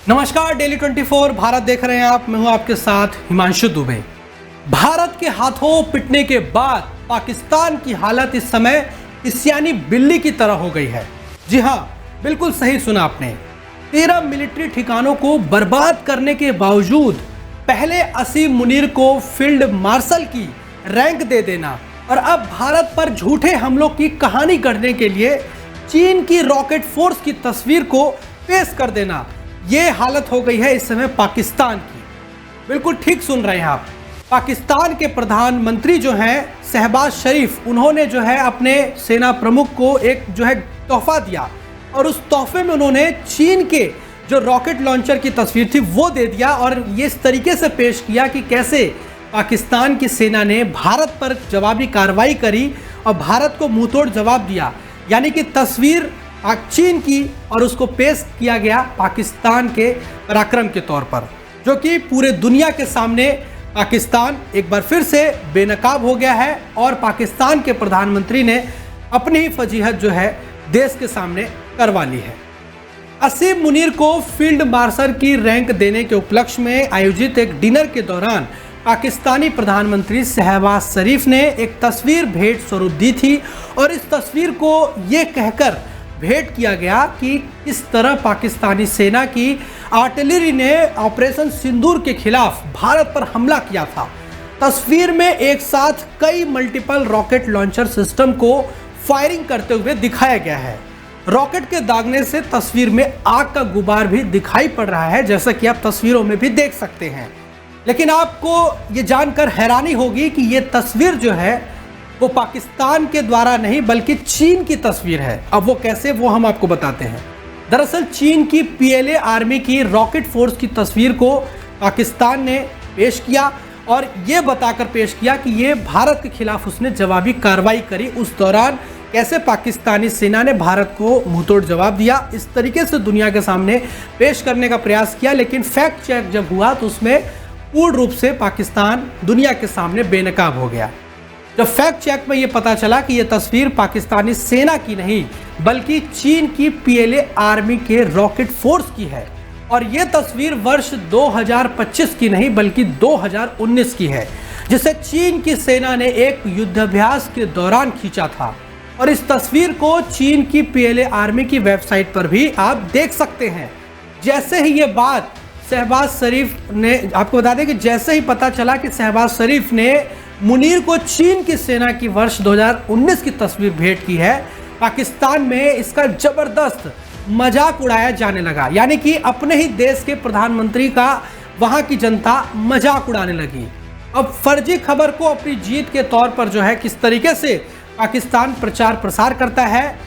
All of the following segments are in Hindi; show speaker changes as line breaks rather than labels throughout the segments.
नमस्कार, डेली 24 भारत देख रहे हैं आप। मैं हूं आपके साथ हिमांशु दुबे। भारत के हाथों पिटने के बाद पाकिस्तान की हालत इस समय इस्यानी बिल्ली की तरह हो गई है। जी हां, बिल्कुल सही सुना आपने। 13 मिलिट्री ठिकानों को बर्बाद करने के बावजूद पहले असीम मुनीर को फील्ड मार्शल की रैंक दे देना और अब भारत पर झूठे हमलों की कहानी गढ़ने के लिए चीन की रॉकेट फोर्स की तस्वीर को पेश कर देना, ये हालत हो गई है इस समय पाकिस्तान की। बिल्कुल ठीक सुन रहे हैं आप। पाकिस्तान के प्रधानमंत्री जो हैं शहबाज शरीफ, उन्होंने जो है अपने सेना प्रमुख को एक जो है तोहफा दिया और उस तोहफे में उन्होंने चीन के जो रॉकेट लॉन्चर की तस्वीर थी वो दे दिया और ये इस तरीके से पेश किया कि कैसे पाकिस्तान की सेना ने भारत पर जवाबी कार्रवाई करी और भारत को मुंहतोड़ जवाब दिया। यानी कि तस्वीर चीन की और उसको पेश किया गया पाकिस्तान के पराक्रम के तौर पर, जो कि पूरे दुनिया के सामने पाकिस्तान एक बार फिर से बेनकाब हो गया है और पाकिस्तान के प्रधानमंत्री ने अपनी ही फजीहत जो है देश के सामने करवा ली है। असीम मुनीर को फील्ड मार्शल की रैंक देने के उपलक्ष्य में आयोजित एक डिनर के दौरान पाकिस्तानी प्रधानमंत्री शहबाज शरीफ ने एक तस्वीर भेंट स्वरूप दी थी और इस तस्वीर को ये कहकर भेंट किया गया कि इस तरह पाकिस्तानी सेना की आर्टिलरी ने ऑपरेशन सिंदूर के खिलाफ भारत पर हमला किया था। तस्वीर में एक साथ कई मल्टीपल रॉकेट लॉन्चर सिस्टम को फायरिंग करते हुए दिखाया गया है। रॉकेट के दागने से तस्वीर में आग का गुबार भी दिखाई पड़ रहा है, जैसा कि आप तस्वीरों में भी देख सकते हैं। लेकिन आपको ये जानकर हैरानी होगी कि ये तस्वीर जो है वो पाकिस्तान के द्वारा नहीं बल्कि चीन की तस्वीर है। अब वो कैसे, वो हम आपको बताते हैं। दरअसल चीन की पीएलए आर्मी की रॉकेट फोर्स की तस्वीर को पाकिस्तान ने पेश किया और ये बताकर पेश किया कि ये भारत के खिलाफ उसने जवाबी कार्रवाई करी। उस दौरान कैसे पाकिस्तानी सेना ने भारत को मुंहतोड़ जवाब दिया, इस तरीके से दुनिया के सामने पेश करने का प्रयास किया। लेकिन फैक्ट चेक जब हुआ तो उसमें पूर्ण रूप से पाकिस्तान दुनिया के सामने बेनकाब हो गया। जब फैक्ट चेक में ये पता चला कि ये तस्वीर पाकिस्तानी सेना की नहीं बल्कि चीन की पीएलए आर्मी के रॉकेट फोर्स की है और ये तस्वीर वर्ष 2025 की नहीं बल्कि 2019 की है, जिसे चीन की सेना ने एक युद्धाभ्यास के दौरान खींचा था। और इस तस्वीर को चीन की पीएलए आर्मी की वेबसाइट पर भी आप देख सकते हैं। जैसे ही ये बात शहबाज शरीफ ने, आपको बता दें कि जैसे ही पता चला कि शहबाज शरीफ ने मुनीर को चीन की सेना की वर्ष 2019 की तस्वीर भेंट की है, पाकिस्तान में इसका जबरदस्त मजाक उड़ाया जाने लगा। यानी कि अपने ही देश के प्रधानमंत्री का वहां की जनता मजाक उड़ाने लगी। अब फर्जी खबर को अपनी जीत के तौर पर जो है किस तरीके से पाकिस्तान प्रचार प्रसार करता है,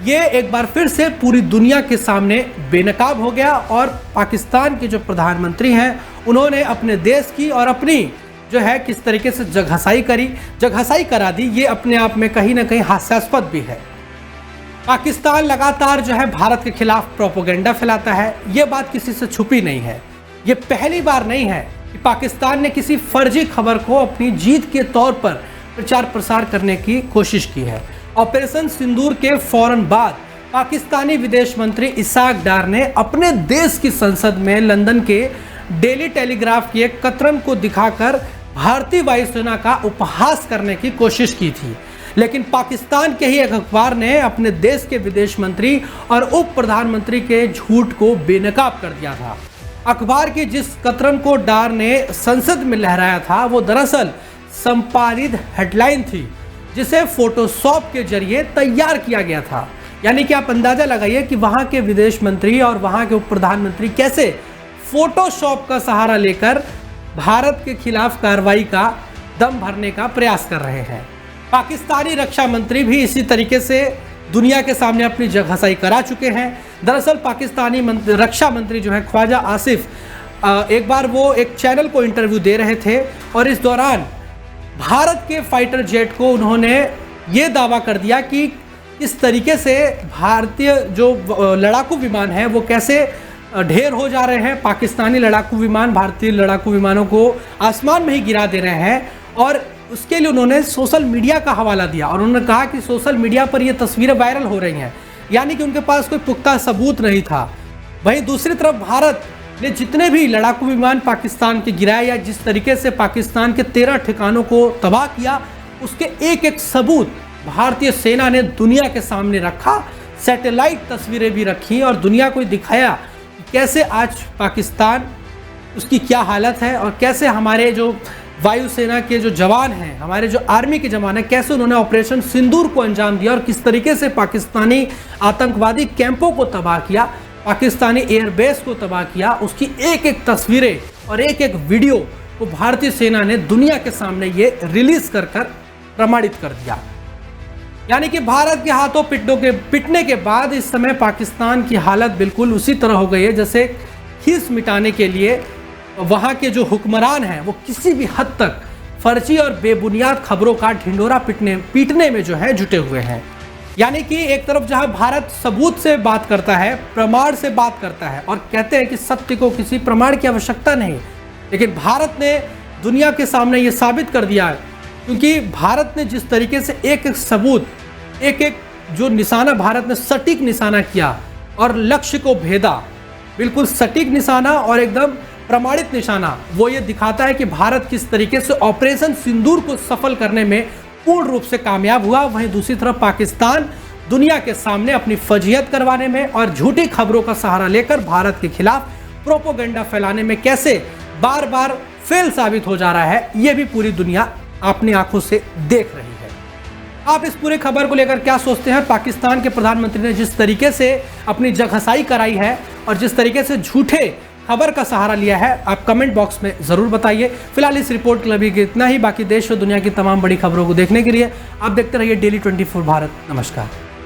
ये एक बार फिर से पूरी दुनिया के सामने बेनकाब हो गया। और पाकिस्तान के जो प्रधानमंत्री हैं उन्होंने अपने देश की और अपनी जो है किस तरीके से जगहसाई करा दी, ये अपने आप में कहीं ना कहीं हास्यास्पद भी है। पाकिस्तान लगातार जो है भारत के खिलाफ प्रोपेगेंडा फैलाता है, ये बात किसी से छुपी नहीं है। ये पहली बार नहीं है कि पाकिस्तान ने किसी फर्जी खबर को अपनी जीत के तौर पर प्रचार प्रसार करने की कोशिश की है। ऑपरेशन सिंदूर के फौरन बाद पाकिस्तानी विदेश मंत्री इसाक डार ने अपने देश की संसद में लंदन के डेली टेलीग्राफ की एक कतरन को दिखाकर भारतीय वायुसेना का उपहास करने की कोशिश की थी। लेकिन पाकिस्तान के ही एक अखबार ने अपने देश के विदेश मंत्री और उप प्रधानमंत्री के झूठ को बेनकाब कर दिया था। अखबार की जिस कतरन को डार ने संसद में लहराया था वो दरअसल संपादित हेडलाइन थी, जिसे फोटोशॉप के जरिए तैयार किया गया था। यानी कि आप अंदाजा लगाइए कि वहां के विदेश मंत्री और वहां के उप प्रधानमंत्री कैसे फोटोशॉप का सहारा लेकर भारत के खिलाफ कार्रवाई का दम भरने का प्रयास कर रहे हैं। पाकिस्तानी रक्षा मंत्री भी इसी तरीके से दुनिया के सामने अपनी जगहसाई करा चुके हैं। दरअसल पाकिस्तानी रक्षा मंत्री जो है ख्वाजा आसिफ, एक बार वो एक चैनल को इंटरव्यू दे रहे थे और इस दौरान भारत के फाइटर जेट को उन्होंने ये दावा कर दिया कि इस तरीके से भारतीय जो लड़ाकू विमान है वो कैसे ढेर हो जा रहे हैं। पाकिस्तानी लड़ाकू विमान भारतीय लड़ाकू विमानों को आसमान में ही गिरा दे रहे हैं और उसके लिए उन्होंने सोशल मीडिया का हवाला दिया और उन्होंने कहा कि सोशल मीडिया पर ये तस्वीरें वायरल हो रही हैं। यानी कि उनके पास कोई पुख्ता सबूत नहीं था। वहीं दूसरी तरफ भारत ने जितने भी लड़ाकू विमान पाकिस्तान के गिराए या जिस तरीके से पाकिस्तान के 13 ठिकानों को तबाह किया, उसके एक एक सबूत भारतीय सेना ने दुनिया के सामने रखा। सैटेलाइट तस्वीरें भी रखी और दुनिया को दिखाया कि कैसे आज पाकिस्तान, उसकी क्या हालत है और कैसे हमारे जो वायुसेना के जो जवान हैं, हमारे जो आर्मी के जवान हैं, कैसे उन्होंने ऑपरेशन सिंदूर को अंजाम दिया और किस तरीके से पाकिस्तानी आतंकवादी कैंपों को तबाह किया, पाकिस्तानी एयरबेस को तबाह किया। उसकी एक एक तस्वीरें और एक एक वीडियो को भारतीय सेना ने दुनिया के सामने ये रिलीज कर प्रमाणित कर दिया। यानी कि भारत के हाथों पिटने के बाद इस समय पाकिस्तान की हालत बिल्कुल उसी तरह हो गई है जैसे खीस मिटाने के लिए वहाँ के जो हुक्मरान हैं वो किसी भी हद तक फर्जी और बेबुनियाद खबरों का ढिंढोरा पीटने में जो है जुटे हुए हैं। यानी कि एक तरफ जहां भारत सबूत से बात करता है, प्रमाण से बात करता है और कहते हैं कि सत्य को किसी प्रमाण की आवश्यकता नहीं, लेकिन भारत ने दुनिया के सामने ये साबित कर दिया है, क्योंकि भारत ने जिस तरीके से एक एक सबूत, एक एक जो निशाना भारत ने सटीक निशाना किया और लक्ष्य को भेदा, बिल्कुल सटीक निशाना और एकदम प्रमाणित निशाना, वो ये दिखाता है कि भारत किस तरीके से ऑपरेशन सिंदूर को सफल करने में पूर्ण रूप से कामयाब हुआ। वहीं दूसरी तरफ पाकिस्तान दुनिया के सामने अपनी फजीहत करवाने में और झूठी खबरों का सहारा लेकर भारत के खिलाफ प्रोपोगंडा फैलाने में कैसे बार बार फेल साबित हो जा रहा है, ये भी पूरी दुनिया अपनी आंखों से देख रही है। आप इस पूरे खबर को लेकर क्या सोचते हैं? पाकिस्तान के प्रधानमंत्री ने जिस तरीके से अपनी जगहसाई कराई है और जिस तरीके से झूठे खबर का सहारा लिया है, आप कमेंट बॉक्स में जरूर बताइए। फिलहाल इस रिपोर्ट के लिए भी इतना ही। बाकी देश और दुनिया की तमाम बड़ी खबरों को देखने के लिए आप देखते रहिए डेली 24 भारत। नमस्कार।